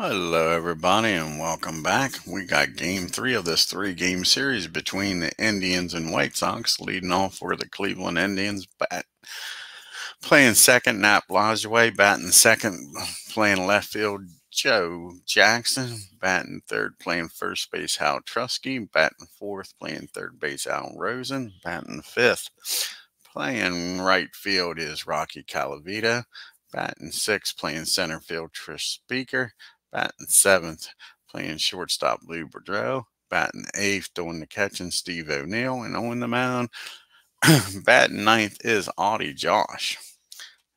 Hello, everybody, and welcome back. We got game 3 of this 3-game series between the Indians and White Sox. Leading off for the Cleveland Indians, playing second, Nap Lajoie. Batting second, playing left field, Joe Jackson. Batting third, playing first base, Hal Trusky. Batting fourth, playing third base, Al Rosen. Batting fifth, playing right field is Rocky Calavita. Batting sixth, playing center field, Trish Speaker. Batting seventh, playing shortstop, Lou Boudreau. Batting eighth, doing the catching, Steve O'Neill. And on the mound, batting ninth is ADDIE Josh.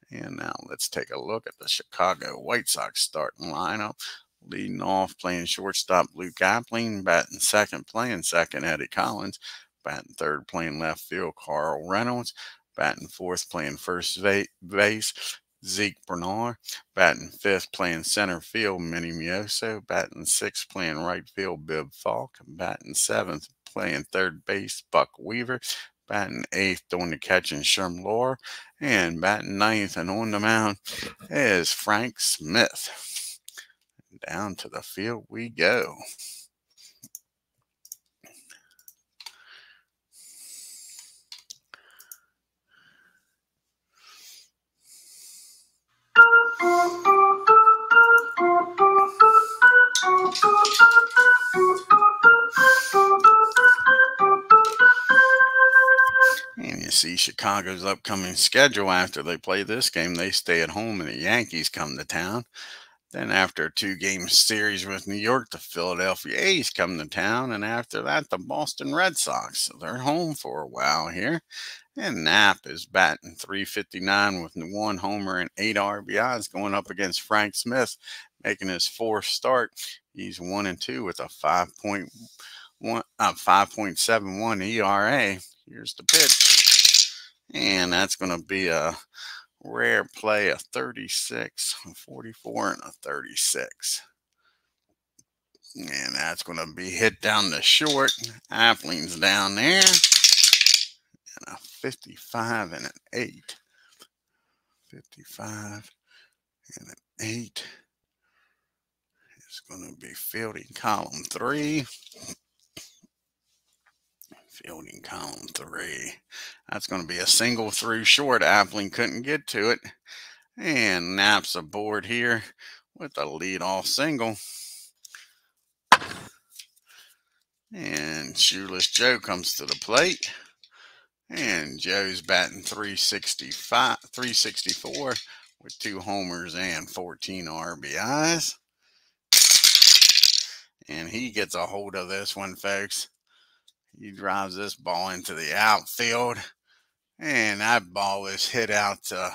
And now let's take a look at the Chicago White Sox starting lineup. Leading off, playing shortstop, Luke Appling. Batting second, playing second, Eddie Collins. Batting third, playing left field, Carl Reynolds. Batting fourth, playing first base, Zeke Bernard. Batting fifth, playing center field, Minnie Mioso. Batting sixth, playing right field, Bibb Falk. Batting seventh, playing third base, Buck Weaver. Batting eighth, doing the catching, Sherm Lore. And batting ninth and on the mound is Frank Smith. Down to the field we go. And you see Chicago's upcoming schedule after they play this game. They stay at home and the Yankees come to town. Then after a 2-game series with New York, the Philadelphia A's come to town. And after that, the Boston Red Sox. So they're home for a while here. And Knapp is batting .359 with 1 homer and 8 RBIs going up against Frank Smith, making his 4th start. He's 1-2 with a 5.71 ERA. Here's the pitch. And that's going to be a rare play, a 36, a 44, and a 36. And that's going to be hit down the short. Appling's down there. And a 55 and an 8. 55 and an 8 is going to be fielding column 3. Fielding column 3. That's going to be a single through short. Appling couldn't get to it. And Knapp's aboard here with a leadoff single. And Shoeless Joe comes to the plate. And Joe's batting .364 with 2 homers and 14 RBIs. And he gets a hold of this one, folks. He drives this ball into the outfield. And that ball is hit out to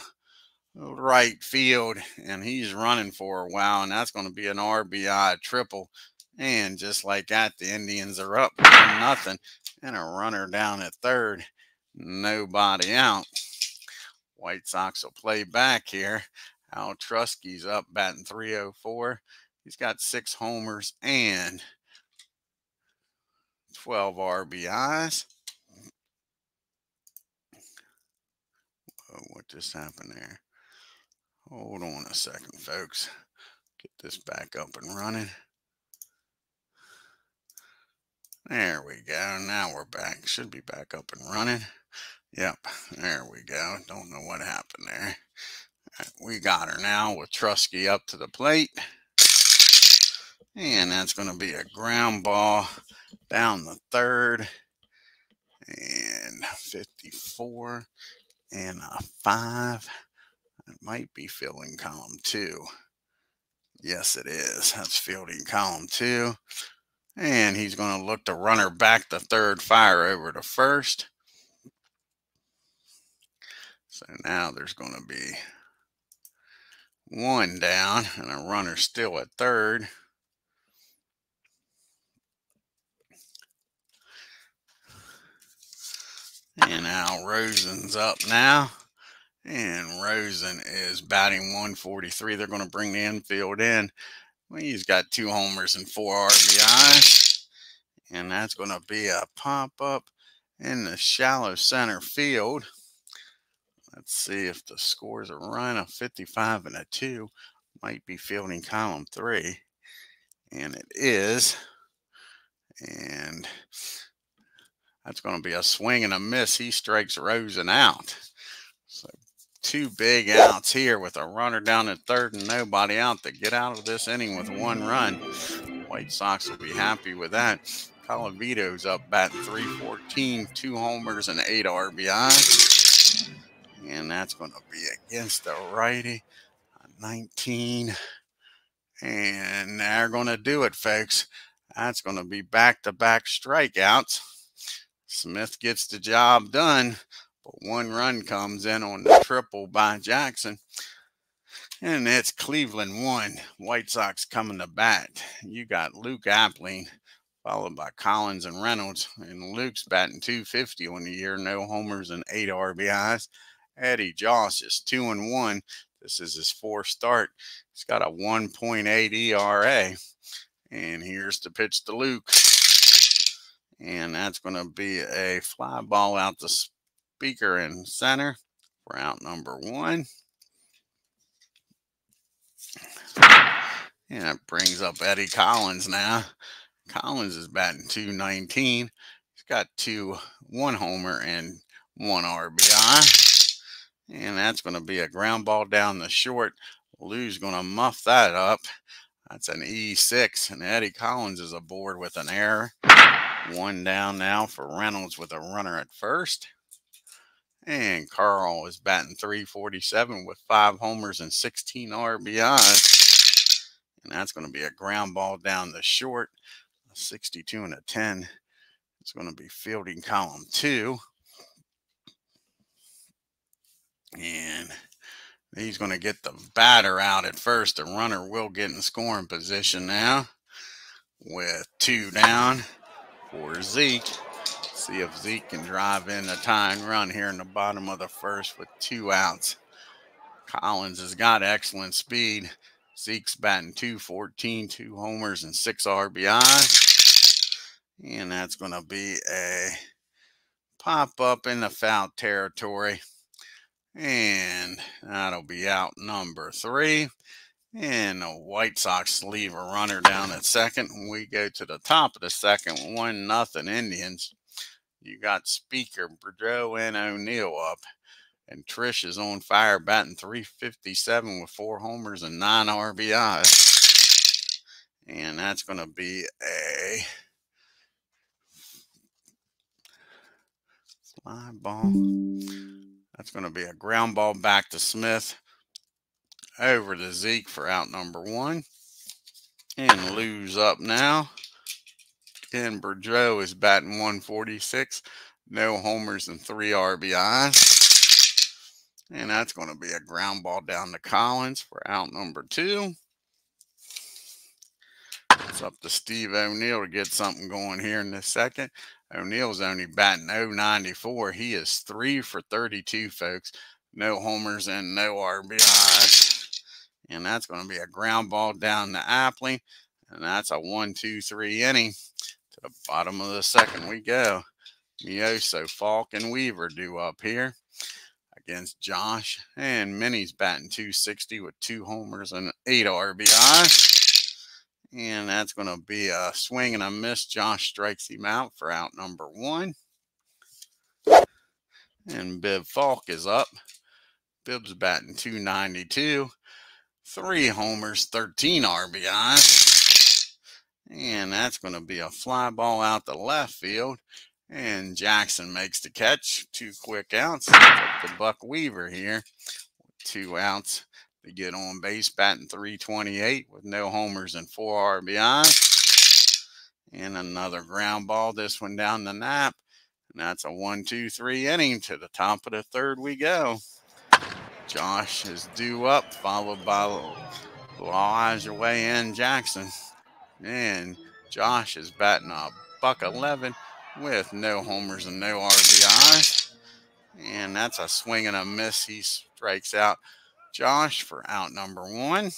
right field. And he's running for a while. And that's going to be an RBI triple. And just like that, the Indians are up 1-0. And a runner down at third. Nobody out. White Sox will play back here. Al Trusky's up batting .304. He's got 6 homers and 12 RBIs. Oh, what just happened there? Hold on a second, folks. Get this back up and running. There we go. Now we're back. Should be back up and running. Yep, there we go. Don't know what happened there. Right, we got her now with Trusky up to the plate. And that's going to be a ground ball down the third. And 54 and a 5. It might be fielding column 2. Yes, it is. That's fielding column 2. And he's going to look to run her back to third, fire over to first. So now there's going to be 1 down and a runner still at third. And Al Rosen's up now. And Rosen is batting .143. They're going to bring the infield in. Well, he's got 2 homers and 4 RBIs. And that's going to be a pop-up in the shallow center field. Let's see if the scores are right. A 55 and a 2 might be fielding column 3. And it is. And that's going to be a swing and a miss. He strikes Rosen out. So 2 big outs here with a runner down at third and nobody out to get out of this inning with 1 run. White Sox will be happy with that. Colavito's up batting .314, 2 homers and 8 RBI. And that's going to be against the righty, 19. And they're going to do it, folks. That's going to be back-to-back strikeouts. Smith gets the job done, but 1 run comes in on the triple by Jackson. And it's Cleveland 1. White Sox coming to bat. You got Luke Appling, followed by Collins and Reynolds. And Luke's batting .250 on the year, no homers and 8 RBIs. Eddie Joss is 2-1. This is his 4th start. He's got a 1.8 ERA. And here's the pitch to Luke. And that's going to be a fly ball out the speaker in center for out number 1. And that brings up Eddie Collins now. Collins is batting .219. He's got 1 homer and 1 RBI. And that's going to be a ground ball down the short. Lou's going to muff that up. That's an E6. And Eddie Collins is aboard with an error. 1 down now for Reynolds with a runner at first. And Carl is batting .347 with 5 homers and 16 RBIs. And that's going to be a ground ball down the short. A 62 and a 10. It's going to be fielding column 2. And he's going to get the batter out at first. The runner will get in scoring position now with 2 down for Zeke. See if Zeke can drive in a tying run here in the bottom of the first with 2 outs. Collins has got excellent speed. Zeke's batting .214, 2 homers and 6 RBI. And that's going to be a pop up in the foul territory. And that'll be out number 3. And the White Sox leave a runner down at second. And we go to the top of the second, 1-0 Indians. You got Speaker, Boudreaux, and O'Neill up. And Trish is on fire, batting .357 with 4 homers and 9 RBIs. And that's going to be a fly ball. That's going to be a ground ball back to Smith. Over to Zeke for out number 1. And Lou's up now. And Boudreaux is batting .146. No homers and 3 RBIs. And that's going to be a ground ball down to Collins for out number 2. It's up to Steve O'Neill to get something going here in this second. O'Neill's only batting .094. He is 3 for 32, folks. No homers and no RBIs. And that's going to be a ground ball down to Appling. And that's a 1-2-3 inning. To the bottom of the second we go. Mioso, Falk, and Weaver due up here against Josh. And Minnie's batting .260 with 2 homers and 8 RBIs. And that's going to be a swing and a miss. Josh strikes him out for out number 1. And Bibb Falk is up. Bibb's batting .292. 3 homers, 13 RBIs. And that's going to be a fly ball out the left field. And Jackson makes the catch. 2 quick outs. It's up to Buck Weaver here. 2 outs to get on base, batting .328 with no homers and 4 RBIs. And another ground ball. This one down the nap. And that's a 1-2-3 inning. To the top of the third we go. Josh is due up, followed by Elijah and Jackson. And Josh is batting a .111 with no homers and no RBIs. And that's a swing and a miss. He strikes out Josh for out number 1.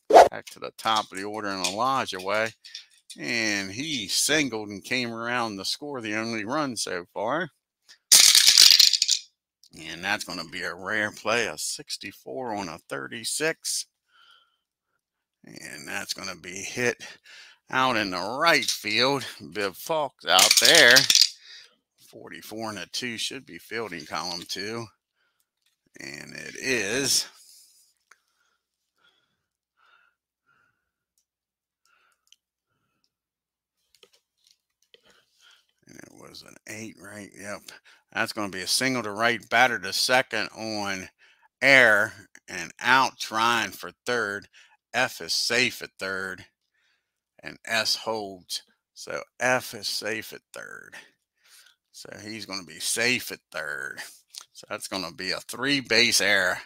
Back to the top of the order in Elijah way. And he singled and came around to score the only run so far. And that's going to be a rare play, a 64 on a 36. And that's going to be hit out in the right field. Bibb Falk's out there. 44 and a 2 should be fielding column 2. And it is. And it was an 8, right? Yep. That's going to be a single to right, batter to second on air and out trying for third. F is safe at third and S holds. So F is safe at third. So he's going to be safe at third. So that's going to be a 3-base error.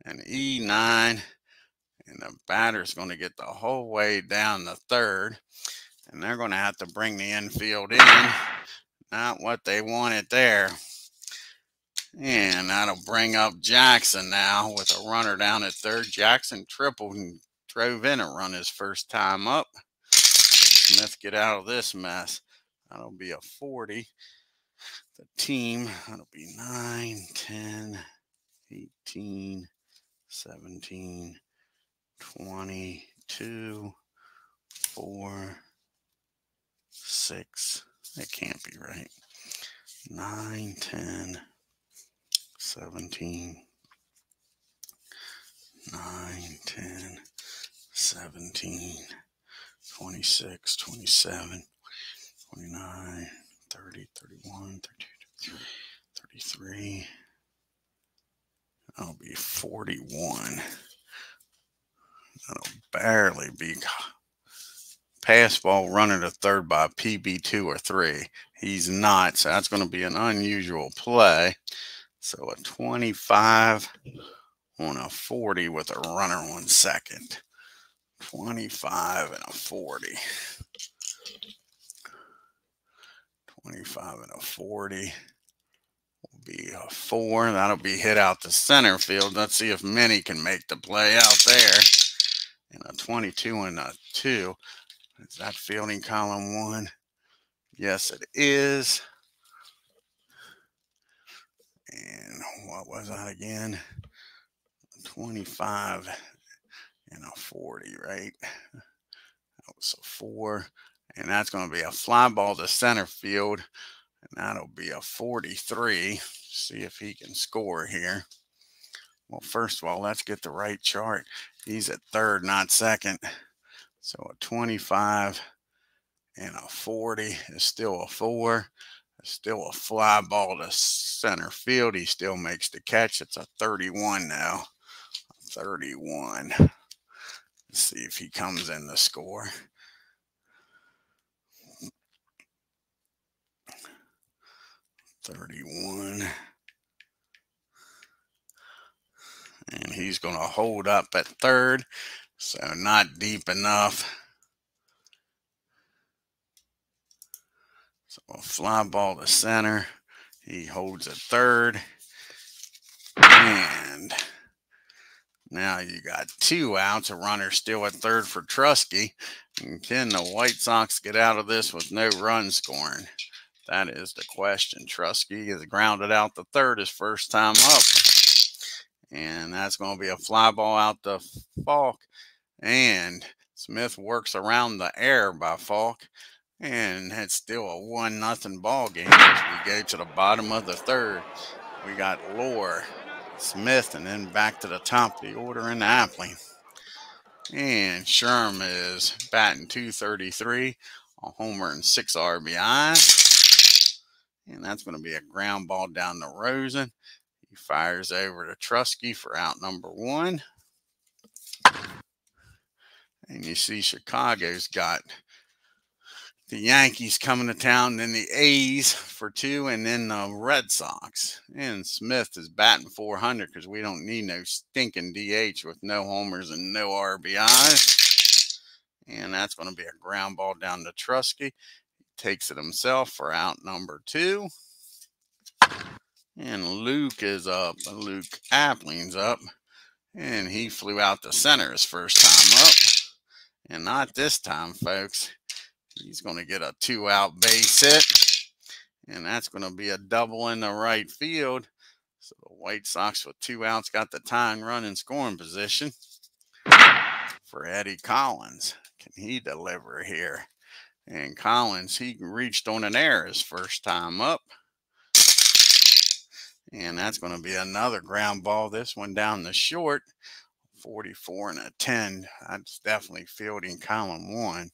And E9. And the batter's going to get the whole way down the third. And they're going to have to bring the infield in. Not what they wanted there. And that'll bring up Jackson now with a runner down at third. Jackson tripled and drove in a run his first time up. Smith get out of this mess. That'll be a 40. The team, that'll be 9, 10, 18, 17, 22, 4, 6. That can't be right. 9, 10, 17, 9, 10, 17, 26, 27, 29, 30, 31, 32, 33. That'll be 41. That'll barely be pass ball running to third by PB2 or 3. He's not, so that's going to be an unusual play. So a 25 on a 40 with a runner on second. 25 and a 40. 25 and a 40 will be a 4. That'll be hit out to center field. Let's see if Minnie can make the play out there. And a 22 and a 2. Is that fielding column 1? Yes, it is. And what was that again? 25 and a 40, right? That was a 4. And that's going to be a fly ball to center field. And that'll be a 43. See if he can score here. Well, first of all, let's get the right chart. He's at third, not second. So a 25 and a 40 is still a 4. It's still a fly ball to center field. He still makes the catch. It's a 31 now. 31. Let's see if he comes in the score. $31. And he's going to hold up at third. So not deep enough. So a fly ball to center. He holds at third. And now you got 2 outs. A runner still at third for Trusky. And can the White Sox get out of this with no run scoring? That is the question. Trusky is grounded out to third his first time up. And that's going to be a fly ball out to Falk. And Smith works around the air by Falk. And it's still a 1-0 ball game as we go to the bottom of the third. We got Lohr, Smith, and then back to the top of the order in the Appling. And Sherm is batting .233, a homer and 6 RBIs. And that's going to be a ground ball down to Rosen. He fires over to Trusky for out number 1. And you see Chicago's got the Yankees coming to town, then the A's for 2, and then the Red Sox. And Smith is batting .400 because we don't need no stinking DH with no homers and no RBIs. And that's going to be a ground ball down to Trusky. He takes it himself for out number 2. And Luke is up. Luke Appling's up. And he flew out to center his first time up. And not this time, folks. He's going to get a 2-out base hit. And that's going to be a double in the right field. So the White Sox with 2 outs got the tying run in scoring position for Eddie Collins. Can he deliver here? And Collins, he reached on an error his first time up. And that's going to be another ground ball. This one down the short. 44 and a 10. That's definitely fielding column 1.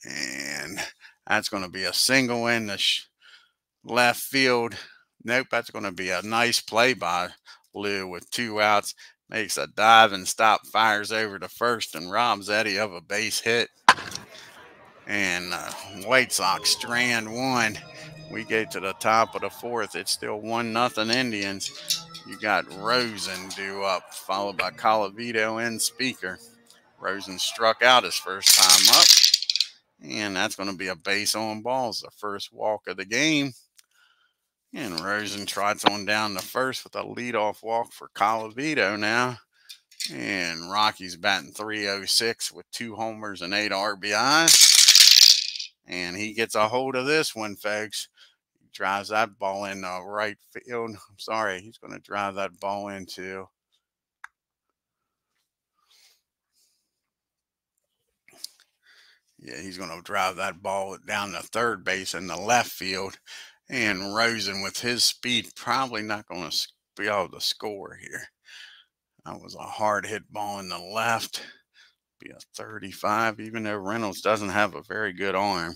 And that's going to be a single in the left field. Nope, that's going to be a nice play by Lou with 2 outs. Makes a dive and stop, fires over to first, and robs Eddie of a base hit. And White Sox strand 1. We get to the top of the 4th. It's still 1-0 Indians. You got Rosen due up, followed by Colavito and Speaker. Rosen struck out his first time up. And that's going to be a base on balls, the first walk of the game. And Rosen trots on down to first with a leadoff walk for Colavito now. And Rocky's batting .306 with 2 homers and 8 RBIs. And he gets a hold of this one, folks. He drives that ball in the right field. I'm sorry, he's going to drive that ball into he's going to drive that ball down to third base in the left field. And Rosen, with his speed, probably not going to be able to score here. That was a hard hit ball in the left. Be a 35, even though Reynolds doesn't have a very good arm.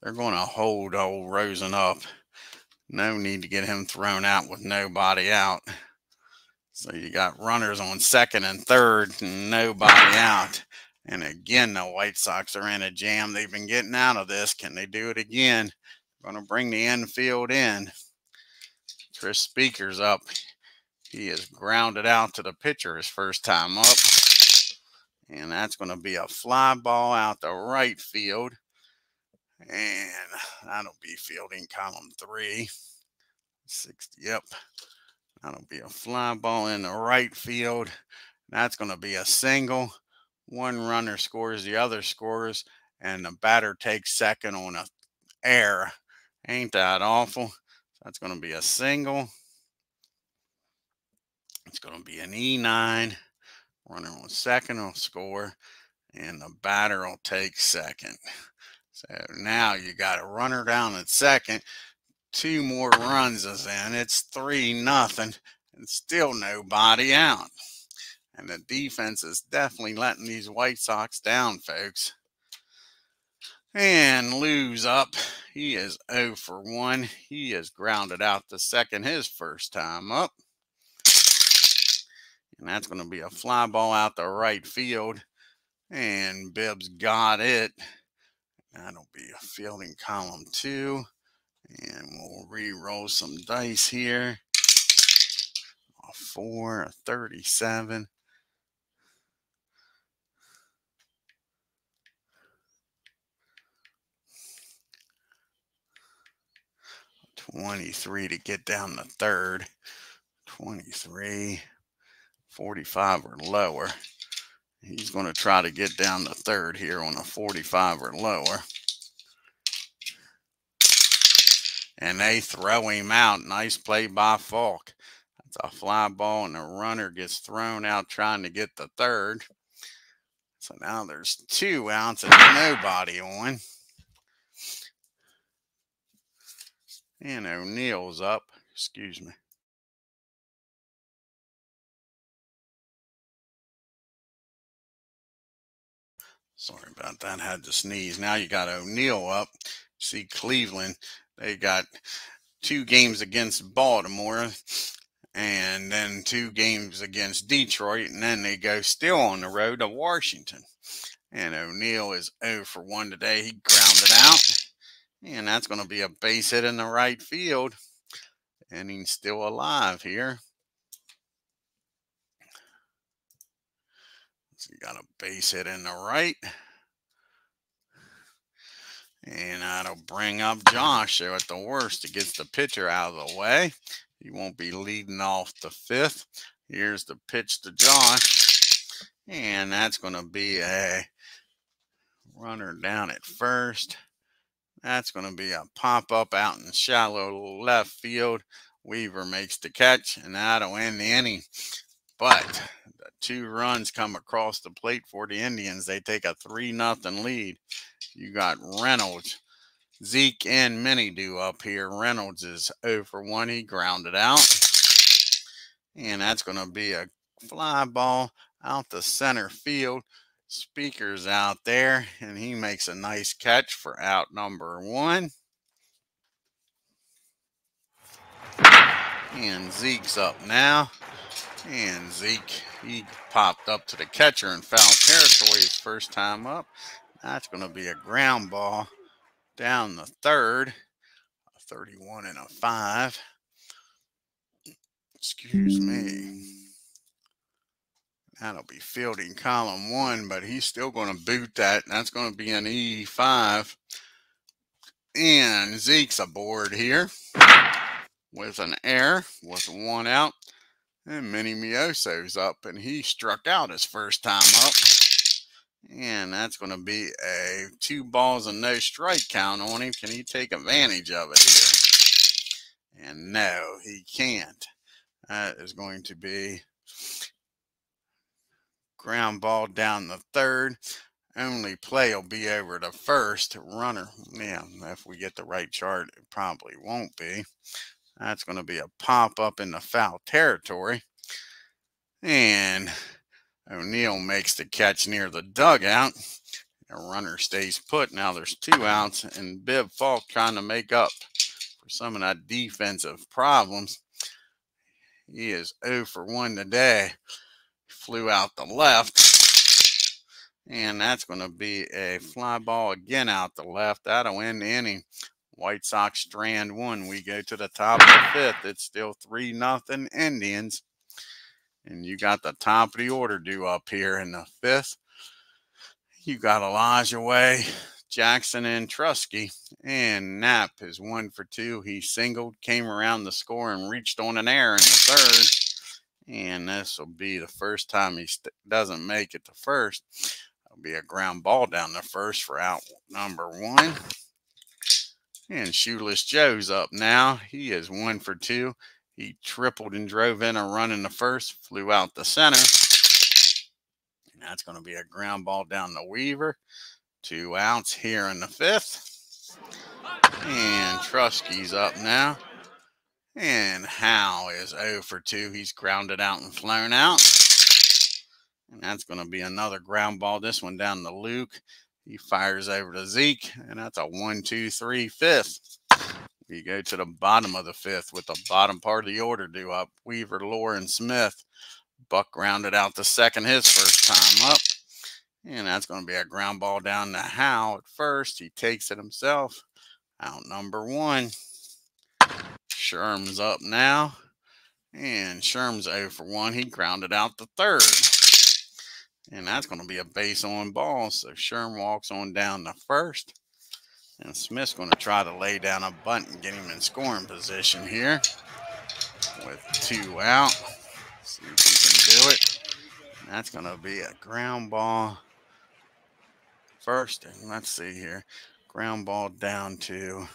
They're going to hold old Rosen up. No need to get him thrown out with nobody out. So you got runners on second and third, and nobody out. And again, the White Sox are in a jam. They've been getting out of this. Can they do it again? Going to bring the infield in. Chris Speaker's up. He is grounded out to the pitcher his first time up. And that's going to be a fly ball out to right field. And that'll be fielding column 3. 60, yep. That'll be a fly ball in the right field. That's going to be a single. One runner scores, the other scores, and the batter takes second on a error. Ain't that awful? That's going to be a single. It's going to be an E9. Runner on second will score, and the batter will take second. So now you got a runner down at second. 2 more runs is in. It's 3-0, and still nobody out. And the defense is definitely letting these White Sox down, folks. And Lou's up. He is 0 for 1. He is grounded out to second his first time up. And that's going to be a fly ball out to right field. And Bibbs got it. That'll be a fielding column 2. And we'll re-roll some dice here. A 4, a 37. 23 to get down to third. 23, 45 or lower. He's going to try to get down to third here on a 45 or lower. And they throw him out. Nice play by Falk. That's a fly ball, and the runner gets thrown out trying to get the third. So now there's 2 outs and nobody on. And O'Neill's up. Excuse me. Sorry about that. Had to sneeze. Now you got O'Neill up. See Cleveland. They got 2 games against Baltimore and then 2 games against Detroit. And then they go still on the road to Washington. And O'Neill is 0 for 1 today. He grounded out. And that's going to be a base hit in the right field. And he's still alive here. So you got a base hit in the right. And that'll bring up Josh. So at the worst, it gets the pitcher out of the way. He won't be leading off the 5th. Here's the pitch to Josh. And that's going to be a runner down at first. That's going to be a pop-up out in shallow left field. Weaver makes the catch, and that'll end the inning. But the 2 runs come across the plate for the Indians. They take a 3-0 lead. You got Reynolds, Zeke, and Minnie do up here. Reynolds is 0 for 1. He grounded out. And that's going to be a fly ball out the center field. Speaker's out there, and he makes a nice catch for out number 1. And Zeke's up now. And Zeke, he popped up to the catcher in foul territory his first time up. That's going to be a ground ball down the third. A 31 and a 5. Excuse me. That'll be fielding column 1, but he's still going to boot that. That's going to be an E5. And Zeke's aboard here with an error with 1 out. And Minnie Mioso's up, and he struck out his first time up. And that's going to be a 2 balls and no strike count on him. Can he take advantage of it here? And no, he can't. That is going to be ground ball down the third. Only play will be over the first runner. Yeah, if we get the right chart, it probably won't be. That's going to be a pop up in the foul territory. And O'Neill makes the catch near the dugout. The runner stays put. Now there's 2 outs, and Bibb Falk trying to make up for some of that defensive problems. He is 0 for 1 today. Flew out the left. And that's going to be a fly ball again out the left. That'll end the inning. White Sox strand 1. We go to the top of the 5th. It's still 3-0 Indians. And you got the top of the order due up here in the 5th. You got Elijah Way, Jackson, and Trusky. And Knapp is 1 for 2. He singled, came around the score, and reached on an error in the 3rd. And this will be the first time he doesn't make it to first. It'll be a ground ball down the first for out number 1. And Shoeless Joe's up now. He is 1 for 2. He tripled and drove in a run in the first, flew out the center. And that's going to be a ground ball down the Weaver. 2 outs here in the 5th. And Trusky's up now. And Howe is 0 for 2. He's grounded out and flown out. And that's going to be another ground ball. This one down to Luke. He fires over to Zeke. And that's a 1-2-3 5th. We go to the bottom of the 5th with the bottom part of the order due up. Weaver, Lohr, and Smith. Buck grounded out the second his first time up. And that's going to be a ground ball down to Howe at first. He takes it himself. Out number 1. Sherm's up now. And Sherm's 0 for 1. He grounded out the 3rd. And that's going to be a base on ball. So Sherm walks on down the 1st. And Smith's going to try to lay down a bunt and get him in scoring position here. With 2 out. See if he can do it. And that's going to be a ground ball first. And let's see here. Ground ball down the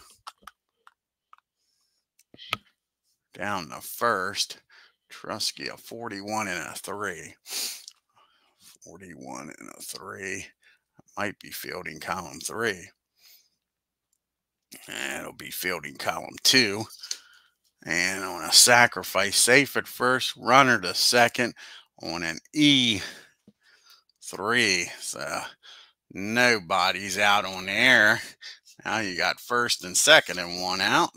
1st. Trusky, a 41 and a 3. 41 and a 3. Might be fielding column 3. And it'll be fielding column 2. And on a sacrifice, safe at first, runner to second on an E3. So nobody's out on the air. Now you got first and second and 1 out.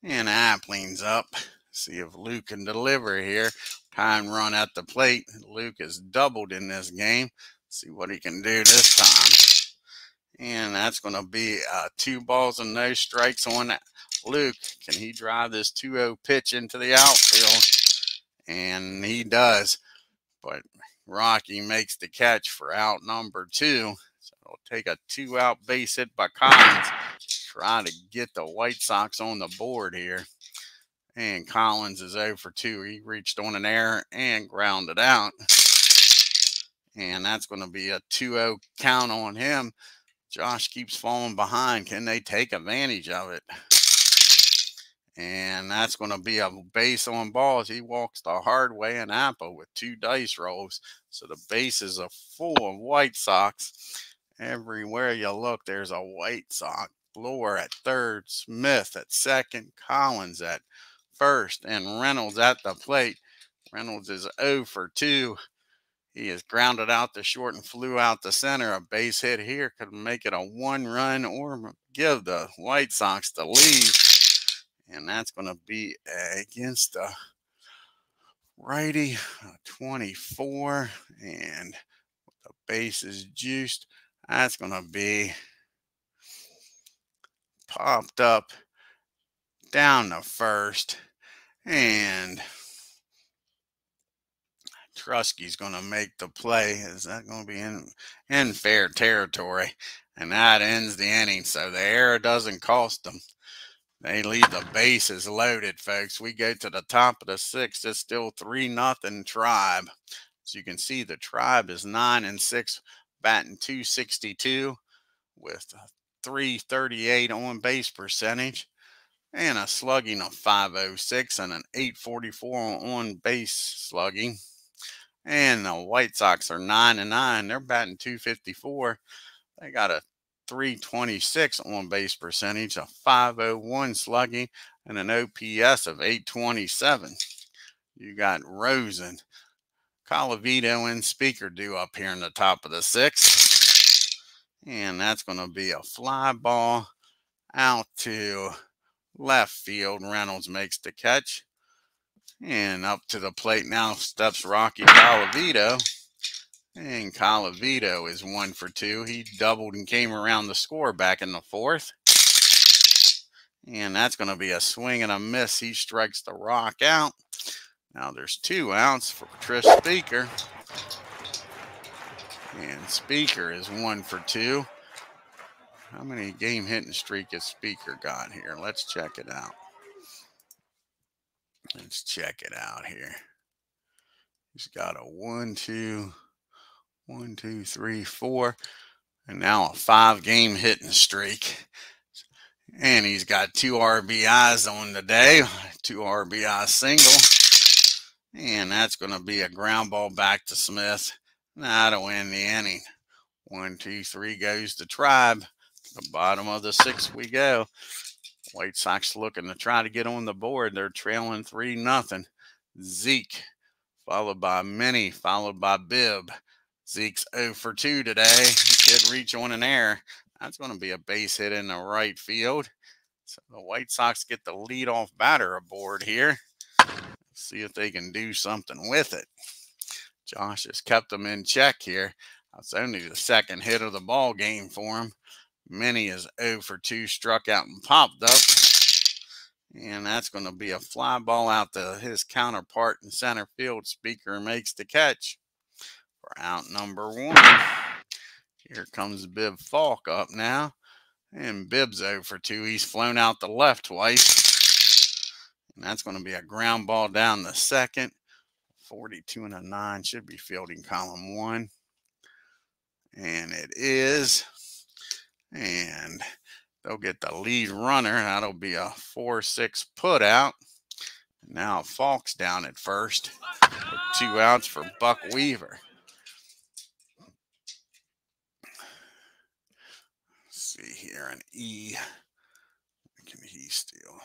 And Appling's up. See if Luke can deliver here. Time run at the plate. Luke has doubled in this game. See what he can do this time. And that's going to be 2 balls and no strikes on Luke. Can he drive this 2-0 pitch into the outfield? And he does. But Rocky makes the catch for out number 2. So it'll take a 2-out base hit by Collins. Try to get the White Sox on the board here. And Collins is 0 for 2. He reached on an error and grounded out. And that's going to be a 2-0 count on him. Josh keeps falling behind. Can they take advantage of it? And that's going to be a base on balls. He walks the hard way in Apba with 2 dice rolls. So the bases are full of White Sox. Everywhere you look, there's a White Sox. Bloor at third, Smith at second, Collins at first, and Reynolds at the plate. Reynolds is 0 for 2. He is grounded out to short and flew out to center. A base hit here could make it a 1-run or give the White Sox the lead. And that's going to be against the righty, 24. And the base is juiced. That's going to be popped up down to first. And Trusky's going to make the play. Is that going to be in fair territory? And that ends the inning. So the error doesn't cost them. They leave the bases loaded, folks. We go to the top of the 6th. It's still 3-0 Tribe. As you can see, the Tribe is 9-6, batting .262 with a .338 on base percentage and a slugging of .506 and an .844 on base slugging. And the White Sox are 9-9. They're batting .254. They got a .326 on base percentage, a .501 slugging, and an OPS of .827. You got Rosen, Colavito, and Speaker due up here in the top of the 6th. And that's going to be a fly ball out to left field. Reynolds makes the catch. And up to the plate now steps Rocky Colavito. And Colavito is 1 for 2. He doubled and came around the score back in the 4th. And that's going to be a swing and a miss. He strikes the rock out. Now there's 2 outs for Trish Speaker. And Speaker is 1 for 2. How many game hitting streak has Speaker got here? Let's check it out. Let's check it out here. He's got a 1, 2, 3, 4, and now a 5-game hitting streak. And he's got 2 RBIs on the day, 2 RBI single. And that's going to be a ground ball back to Smith. That'll end the inning. 1, 2, 3 goes the Tribe. To the bottom of the 6th we go. White Sox looking to try to get on the board. They're trailing 3-0. Zeke, followed by Minnie, followed by Bibb. Zeke's 0 for 2 today. He did reach on an error. That's going to be a base hit in the right field. So the White Sox get the leadoff batter aboard here. See if they can do something with it. Josh has kept them in check here. That's only the 2nd hit of the ball game for him. Minnie is 0 for 2, struck out and popped up. And that's going to be a fly ball out to his counterpart in center field. Speaker makes the catch for out number 1. Here comes Bibb Falk up now. And Bibb's 0 for 2. He's flown out the left twice. And that's going to be a ground ball down the 2nd. 42 and a 9 should be fielding column 1. And it is. And they'll get the lead runner. That'll be a 4-6 put out. Now Falk's down at first. 2 outs for Buck Weaver. Let's see here, an E. Can he steal?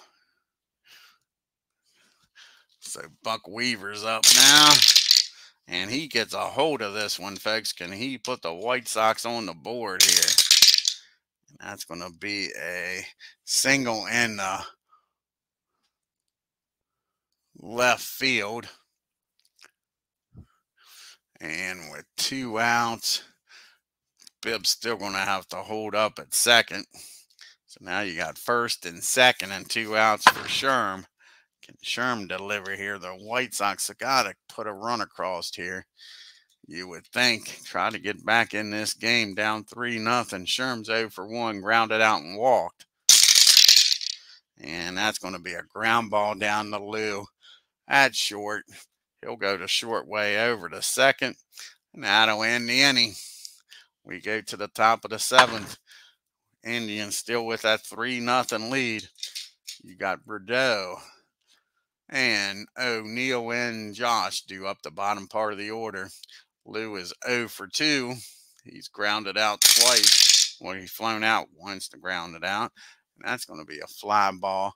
So Buck Weaver's up now. And he gets a hold of this one, folks. Can he put the White Sox on the board here? And that's going to be a single in the left field. And with 2 outs, Bibb's still going to have to hold up at second. So now you got first and second and 2 outs for Sherm. Can Sherm deliver here? The White Sox have got to put a run across here. You would think. Try to get back in this game down 3-0. Sherm's 0 for 1, grounded out and walked. And that's going to be a ground ball down the Lou at short. He'll go to short way over to second. And that'll end the inning. We go to the top of the 7th. Indians still with that 3-0 lead. You got Bordeaux and O'Neill and Josh do up the bottom part of the order. Lou is 0 for 2. He's grounded out twice. Well, he's flown out once to ground it out. And that's going to be a fly ball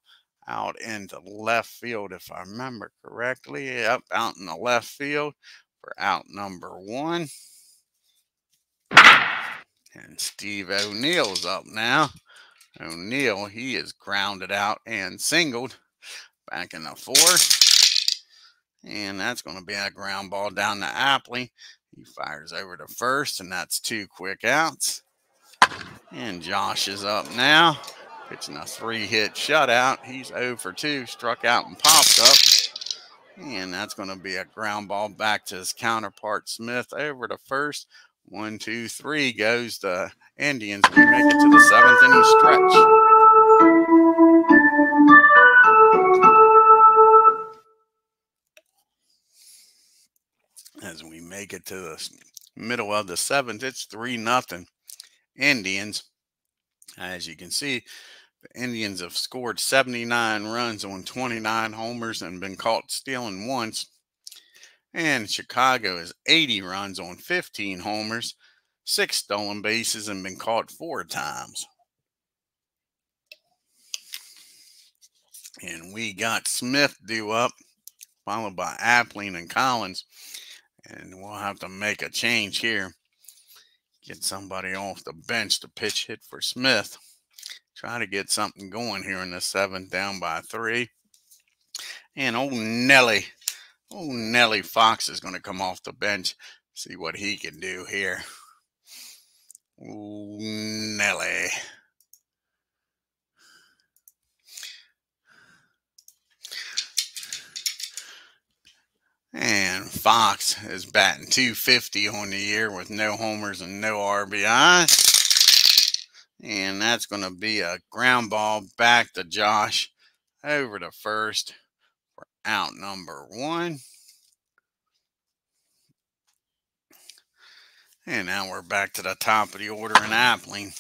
out into left field, if I remember correctly. Yep, out in the left field for out number 1. And Steve O'Neill's up now. O'Neill, he is grounded out and singled back in the 4th. And that's going to be a ground ball down to Apba. He fires over to first, and that's 2 quick outs. And Josh is up now, pitching a 3-hit shutout. He's 0 for 2, struck out and popped up. And that's going to be a ground ball back to his counterpart, Smith, over to first. 1, 2, 3 goes the Indians. We make it to the 7th inning stretch. As we make it to the middle of the 7th, it's 3-0 Indians. As you can see, the Indians have scored 79 runs on 29 homers and been caught stealing once. And Chicago is 80 runs on 15 homers, 6 stolen bases, and been caught 4 times. And we got Smith due up, followed by Apba and Collins. And we'll have to make a change here. Get somebody off the bench to pitch hit for Smith. Try to get something going here in the 7th, down by 3. And old Nelly Fox is going to come off the bench. See what he can do here. Ooh, Nelly. And Fox is batting .250 on the year with no homers and no RBIs. And that's going to be a ground ball back to Josh over to first for out number 1. And now we're back to the top of the order in Apba.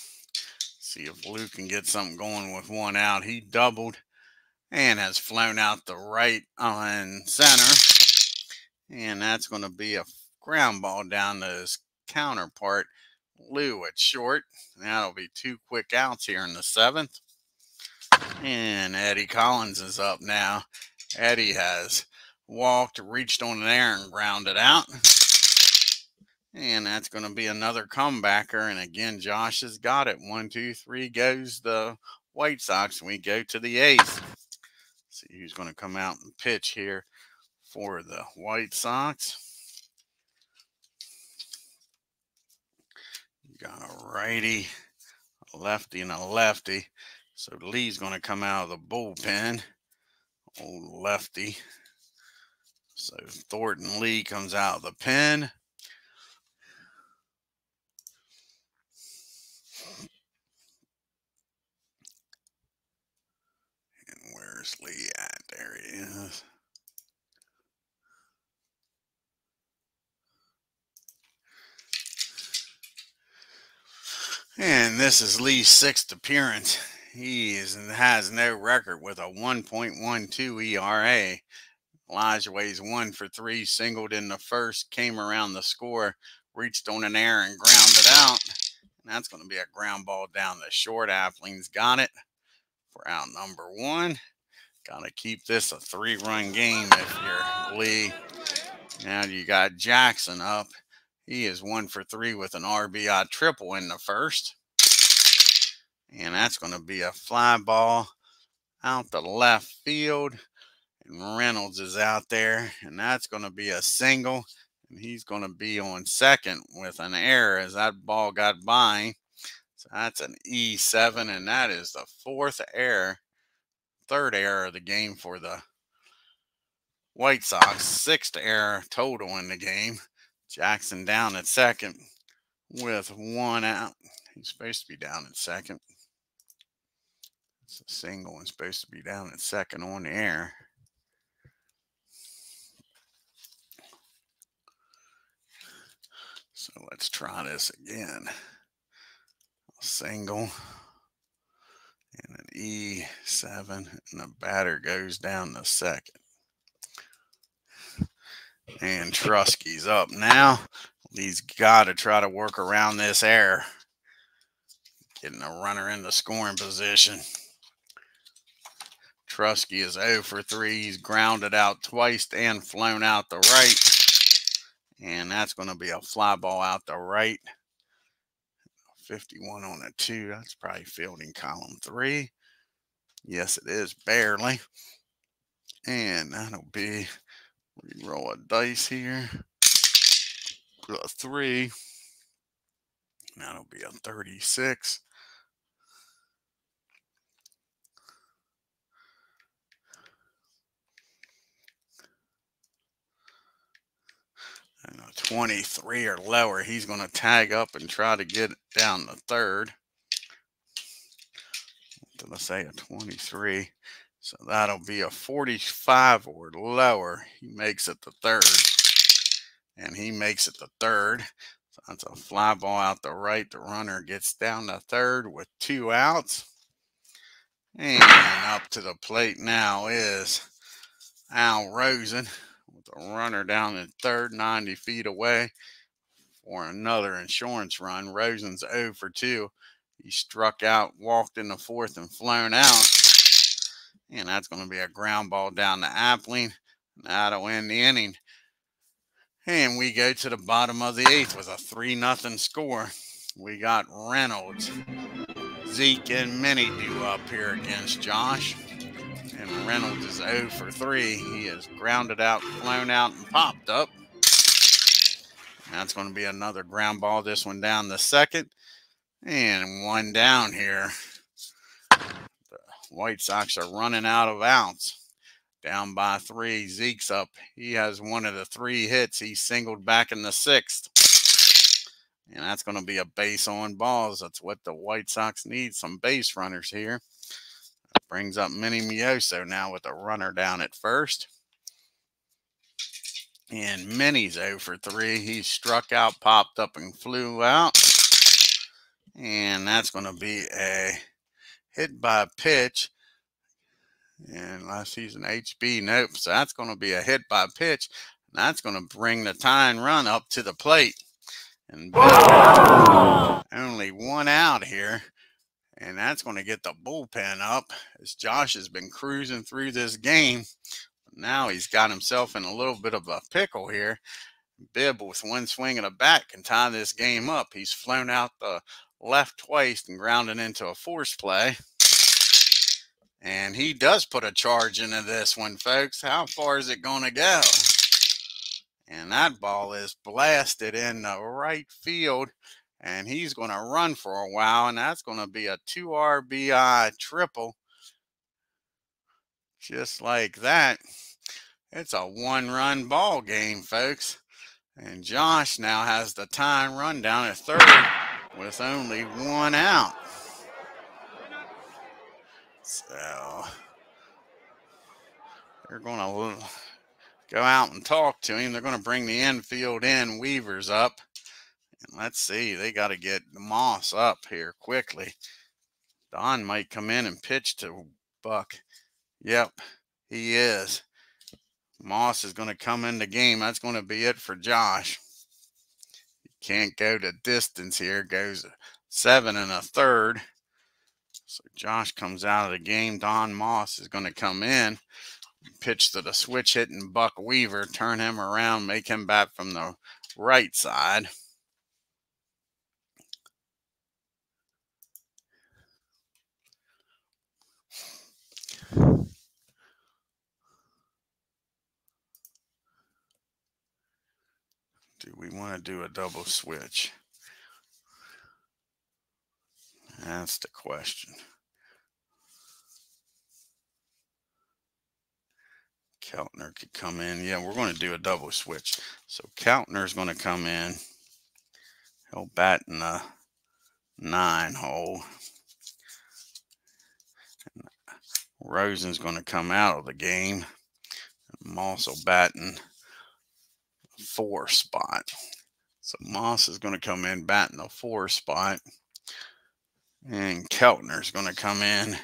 See if Luke can get something going with 1 out. He doubled and has flown out the right on center. And that's going to be a ground ball down to his counterpart, Lou, at short. That'll be 2 quick outs here in the 7th. And Eddie Collins is up now. Eddie has walked, reached on an air, and grounded out. And that's going to be another comebacker. And again, Josh has got it. 1, 2, 3 goes the White Sox. We go to the 8th. See who's going to come out and pitch here for the White Sox. You got a righty, a lefty, and a lefty. So Lee's going to come out of the bullpen. Old lefty. So Thornton Lee comes out of the pen. And where's Lee at? There he is. And this is Lee's 6th appearance. He has no record with a 1.12 ERA. Elijah Wade's 1 for 3, singled in the 1st, came around the score, reached on an air and grounded out. And that's going to be a ground ball down the short. Apple's got it for out number 1. Got to keep this a 3-run game if you're Lee. Now you got Jackson up. He is 1 for 3 with an RBI triple in the 1st. And that's going to be a fly ball out the left field. And Reynolds is out there. And that's going to be a single. And he's going to be on 2nd with an error as that ball got by. So that's an E7. And that is the 4th error, 3rd error of the game for the White Sox. 6th error total in the game. Jackson down at 2nd with 1 out. He's supposed to be down at 2nd. It's a single and supposed to be down at 2nd on the air. So let's try this again. A single and an E7, and the batter goes down to second. And Trusky's up now. He's got to try to work around this error, getting a runner in the scoring position. Trusky is 0 for 3. He's grounded out twice and flown out the right. And that's going to be a fly ball out the right. 51 on a 2. That's probably fielding column 3. Yes, it is, barely. And that'll be, we roll a dice here. A 3. That'll be a 36. And a 23 or lower. He's going to tag up and try to get it down the third. Did I say a 23? So that'll be a 45 or lower. He makes it the third. And he makes it the third. So that's a fly ball out the right. The runner gets down the third with 2 outs. And up to the plate now is Al Rosen with a runner down at third, 90 feet away for another insurance run. Rosen's 0 for 2. He struck out, walked in the fourth, and flown out. And that's going to be a ground ball down to Appling. That'll end the inning. And we go to the bottom of the 8th with a 3-0 score. We got Reynolds, Zeke, and Minnie due up here against Josh. And Reynolds is 0 for 3. He is grounded out, flown out, and popped up. And that's going to be another ground ball. This one down the second. And one down here. The White Sox are running out of outs. Down by 3. Zeke's up. He has one of the 3 hits. He singled back in the 6th. And that's going to be a base on balls. That's what the White Sox need, some base runners here. That brings up Minnie Mioso now with a runner down at first. And Minnie's 0 for 3. He struck out, popped up, and flew out. And that's going to be a hit by pitch. And unless he's an HB, nope. So that's going to be a hit by pitch. And that's going to bring the tying run up to the plate. And only 1 out here. And that's going to get the bullpen up as Josh has been cruising through this game. Now he's got himself in a little bit of a pickle here. Bibb with one swing and a bat can tie this game up. He's flown out the left twice and grounded into a force play. And he does put a charge into this one, folks. How far is it going to go? And that ball is blasted in the right field. And he's going to run for a while. And that's going to be a 2 RBI triple. Just like that. It's a 1-run ball game, folks. And Josh now has the tying run down at third with only 1 out. So they're going to go out and talk to him. They're going to bring the infield in. Weaver's up. And let's see. They got to get Moss up here quickly. Don might come in and pitch to Buck. Yep, he is. Moss is going to come in the game. That's going to be it for Josh. He can't go to distance here. Goes 7 1/3. So Josh comes out of the game. Don Moss is going to come in, pitch to the switch hitting Buck Weaver, turn him around, make him bat from the right side. Do we want to do a double switch? That's the question. Keltner could come in. Yeah, we're going to do a double switch. So Keltner's going to come in. He'll bat in the 9 hole. And Rosen's going to come out of the game. Moss will bat in 4 spot. So Moss is going to come in, bat in the 4 spot. And Keltner's going to come in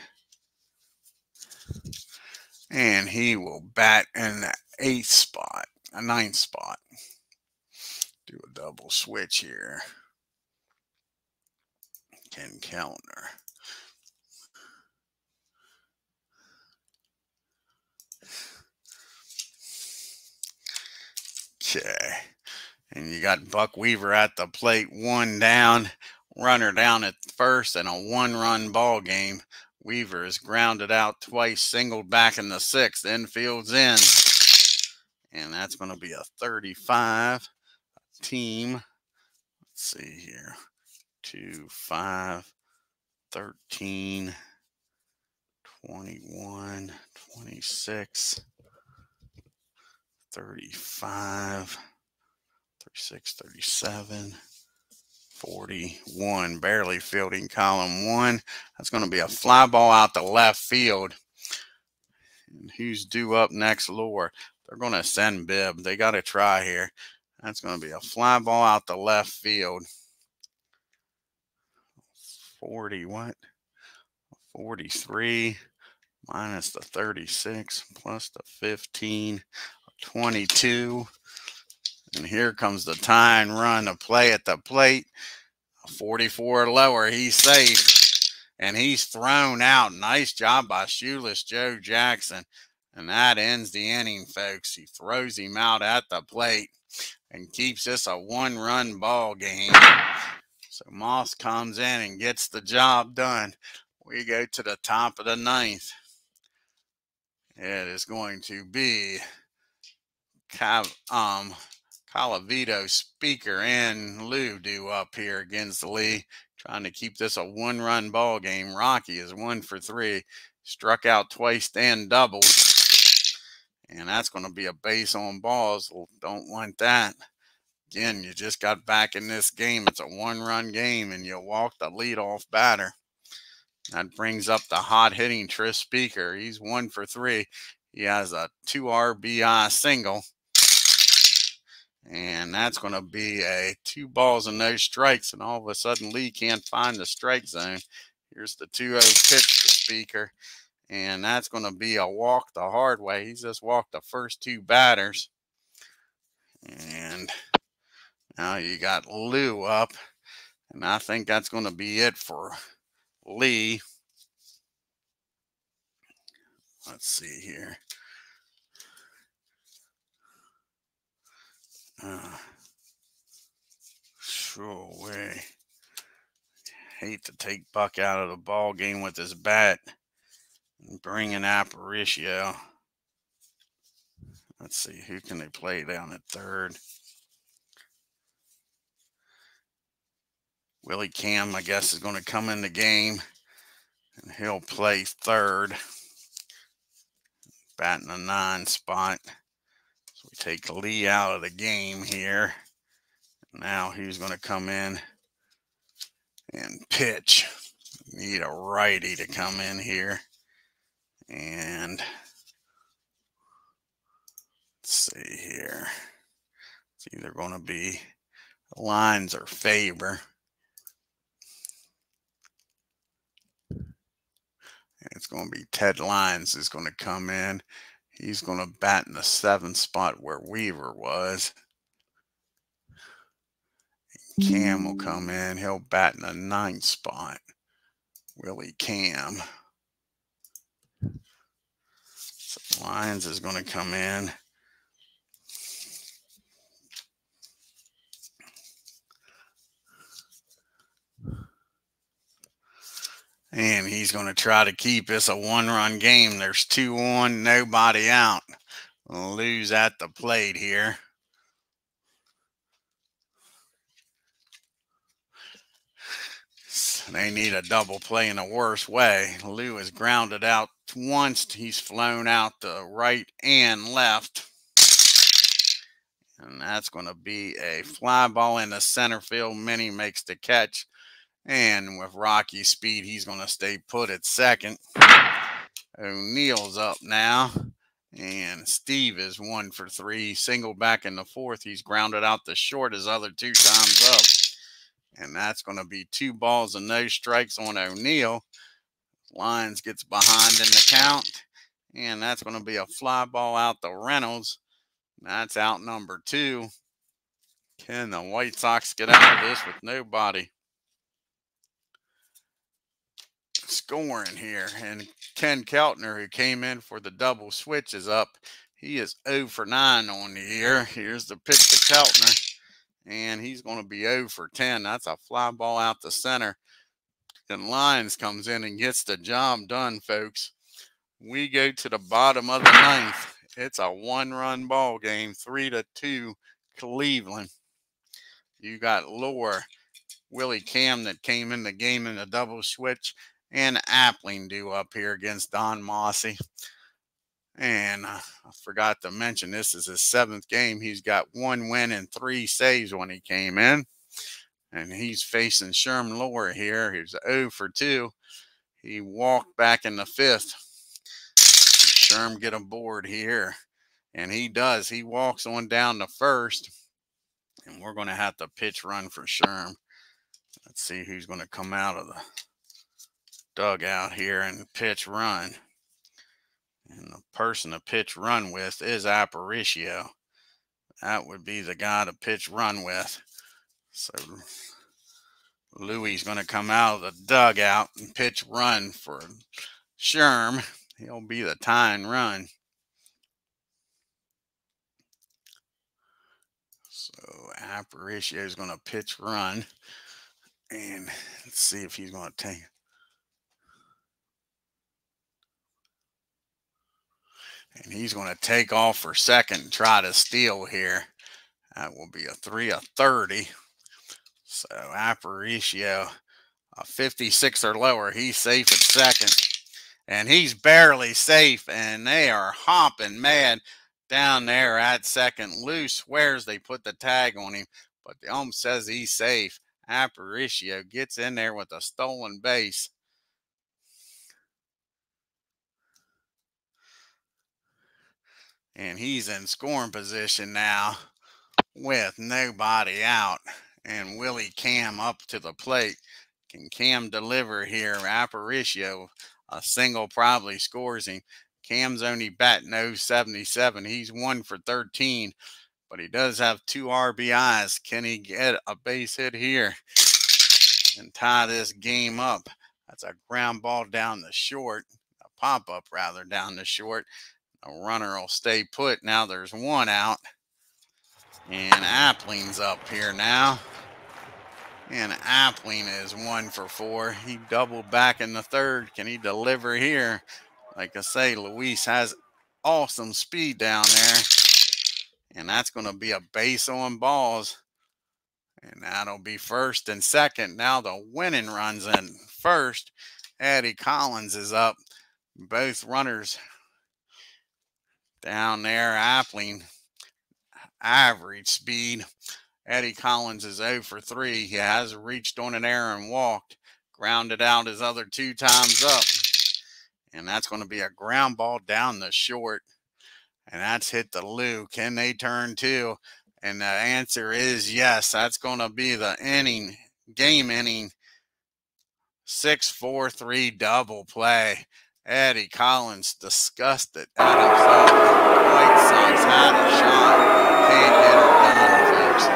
And he will bat in the 8th spot, a 9th spot. Do a double switch here. Ken Kellner. Okay. And you got Buck Weaver at the plate, 1 down, runner down at first, and a 1-run ball game. Weaver is grounded out twice, singled back in the 6th, infield's in. And that's going to be a 35 team. Let's see here. 2, 5, 13, 21, 26, 35, 36, 37, 41. Barely fielding column 1. That's going to be a fly ball out the left field. And who's due up next? Lure. They're going to send Bibb. They got to try here. That's going to be a fly ball out the left field. 40, what? 43 minus the 36 plus the 15, 22. And here comes the tying run to play at the plate. 44 lower, he's safe. And he's thrown out. Nice job by shoeless Joe Jackson. And that ends the inning, folks. He throws him out at the plate and keeps this a 1-run ball game. So Moss comes in and gets the job done. We go to the top of the 9th. It is going to be Calavito, Speaker, and Lou due up here against Lee, trying to keep this a 1-run ball game. Rocky is 1 for 3, struck out twice and doubled, and that's going to be a base on balls. Don't want that. Again, you just got back in this game. It's a 1-run game, and you walk the leadoff batter. That brings up the hot hitting Tris Speaker. He's 1 for 3. He has a 2 RBI single. And that's going to be a 2 balls and no strikes. And all of a sudden, Lee can't find the strike zone. Here's the 2-0 pitch to Speaker. And that's going to be a walk the hard way. He's just walked the first 2 batters. And now you got Lou up. And I think that's going to be it for Lee. Let's see here. Sure way. Hate to take Buck out of the ball game with his bat and bring in Aparicio. Let's see, who can they play down at third? Willie Cam, I guess, is going to come in the game, and he'll play third, batting the 9 spot. So we take Lee out of the game here. Now he's going to come in and pitch. Need a righty to come in here. And let's see here. It's either going to be Lines or Faber. It's going to be Ted Lines is going to come in. He's going to bat in the 7th spot where Weaver was. Cam will come in. He'll bat in the 9th spot. Willie Cam. So Lines is going to come in. And he's going to try to keep this a 1-run game. There's 2 on, nobody out. Lou's at the plate here. They need a double play in a worse way. Lou is grounded out once. He's flown out to right and left. And that's going to be a fly ball in the center field. Minnie makes the catch. And with Rocky's speed, he's going to stay put at second. O'Neill's up now. And Steve is 1 for 3. Single back in the 4th. He's grounded out the short his other 2 times up. And that's going to be 2 balls and no strikes on O'Neill. Lines gets behind in the count. And that's going to be a fly ball out to Reynolds. That's out number 2. Can the White Sox get out of this with nobody scoring here? And Ken Keltner, who came in for the double switch, is up. He is 0 for 9 on the year. Here's the pitch to Keltner, and he's going to be 0 for 10. That's a fly ball out to center. And Lyons comes in and gets the job done, folks. We go to the bottom of the 9th. It's a 1-run ball game, 3-2 Cleveland. You got Lohr, Willie Cam that came in the game in the double switch, and Appling due up here against Don Mossy. And I forgot to mention, this is his 7th game. He's got 1 win and 3 saves when he came in. And he's facing Sherm Lohr here. He's 0 for 2. He walked back in the 5th. Sherm get aboard here. And he does. He walks on down to first. And we're going to have to pitch run for Sherm. Let's see who's going to come out of the dugout here and pitch run. And the person to pitch run with is Aparicio. That would be the guy to pitch run with. So Louis is going to come out of the dugout and pitch run for Sherm. He'll be the tying run. So Aparicio is going to pitch run. And let's see if he's going to take it. And he's going to take off for second and try to steal here. That will be a 3-30. So Aparicio, a 56 or lower, he's safe at second. And he's barely safe, and they are hopping mad down there at second. Lou swears they put the tag on him, but the ump says he's safe. Aparicio gets in there with a stolen base. And he's in scoring position now with nobody out. And Willie Cam up to the plate. Can Cam deliver here? Aparicio, a single probably scores him. Cam's only batting .077. He's 1 for 13, but he does have 2 RBIs. Can he get a base hit here and tie this game up? That's a ground ball down the short, a pop-up rather down the short. A runner will stay put. Now there's 1 out. And Appling's up here now. And Appling is 1 for 4. He doubled back in the 3rd. Can he deliver here? Like I say, Luis has awesome speed down there. And that's going to be a base on balls. And that'll be first and second. Now the winning runs in first. Eddie Collins is up. Both runners down there. Appling, average speed. Eddie Collins is 0 for 3. He has reached on an error and walked. Grounded out his other 2 times up. And that's going to be a ground ball down the short. And that's hit the Lou. Can they turn 2? And the answer is yes. That's going to be the inning, game inning, 6-4-3 double play. Eddie Collins disgusted at himself. White Sox had a shot. Can't get it done, folks.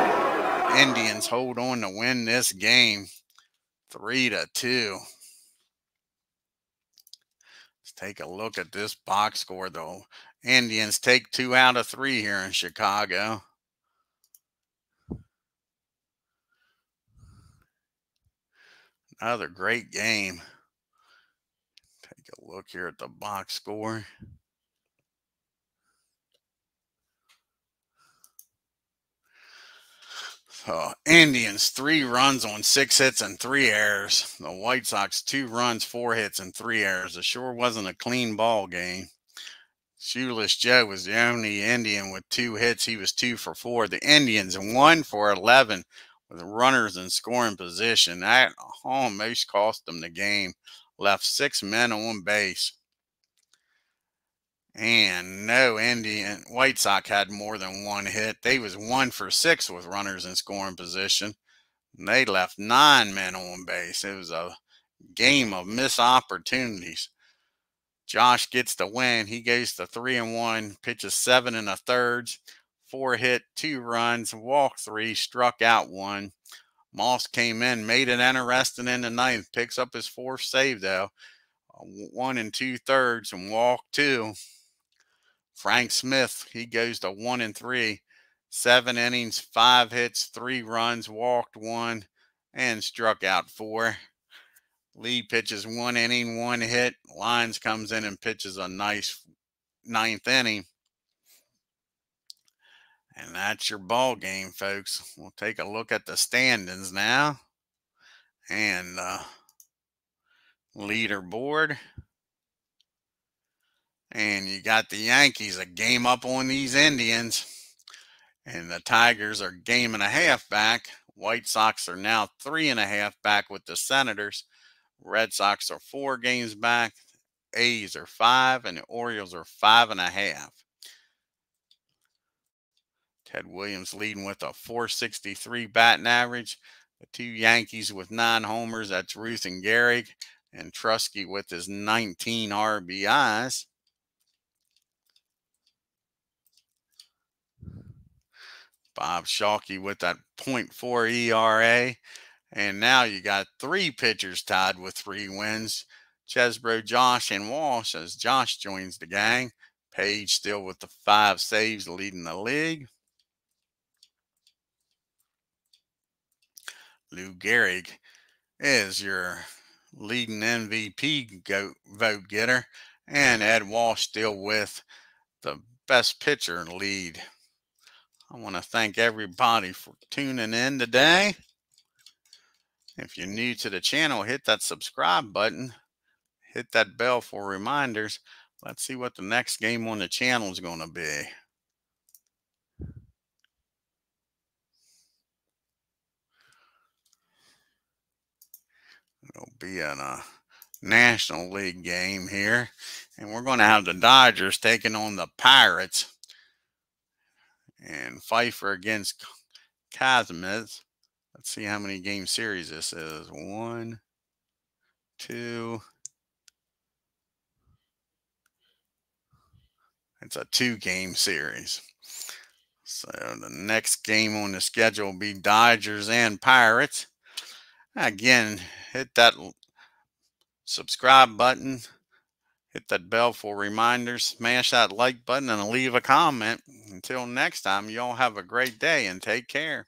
Indians hold on to win this game 3-2. Let's take a look at this box score, though. Indians take 2 out of 3 here in Chicago. Another great game. Take a look here at the box score. So Indians 3 runs on 6 hits and 3 errors. The White Sox 2 runs, 4 hits and 3 errors. It sure wasn't a clean ball game. Shoeless Joe was the only Indian with 2 hits. He was 2 for 4. The Indians 1 for 11 with runners in scoring position. That almost cost them the game. Left 6 men on base. And no Indian White Sox had more than 1 hit. They was 1 for 6 with runners in scoring position. And they left 9 men on base. It was a game of missed opportunities. Josh gets the win. He goes to 3-1, pitches 7 1/3, 4 hit, 2 runs, walked 3, struck out 1. Moss came in, made it interesting in the ninth, picks up his 4th save though, 1 2/3 and walked 2. Frank Smith, he goes to 1-3, 7 innings, 5 hits, 3 runs, walked 1, and struck out 4. Lee pitches 1 inning, 1 hit. Lyons comes in and pitches a nice 9th inning. And that's your ball game, folks. We'll take a look at the standings now. And leaderboard. And you got the Yankees a game up on these Indians. And the Tigers are game and a half back. White Sox are now 3.5 back with the Senators. Red Sox are 4 games back. A's are 5, and the Orioles are 5.5. Ted Williams leading with a .463 batting average. The 2 Yankees with 9 homers, that's Ruth and Gehrig, and Trusky with his 19 RBIs. Bob Shalke with that .4 ERA. And now you got 3 pitchers tied with 3 wins. Chesbro, Josh, and Walsh as Josh joins the gang. Page still with the 5 saves leading the league. Lou Gehrig is your leading MVP vote getter. And Ed Walsh still with the best pitcher lead. I want to thank everybody for tuning in today. If you're new to the channel, hit that subscribe button. Hit that bell for reminders. Let's see what the next game on the channel is going to be. It'll be in a National League game here. And we're going to have the Dodgers taking on the Pirates. And Pfeiffer against Kazimierz. Let's see how many game series this is. 1, 2. It's a 2-game series. So the next game on the schedule will be Dodgers and Pirates. Again, hit that subscribe button. Hit that bell for reminders. Smash that like button and leave a comment. Until next time, y'all have a great day and take care.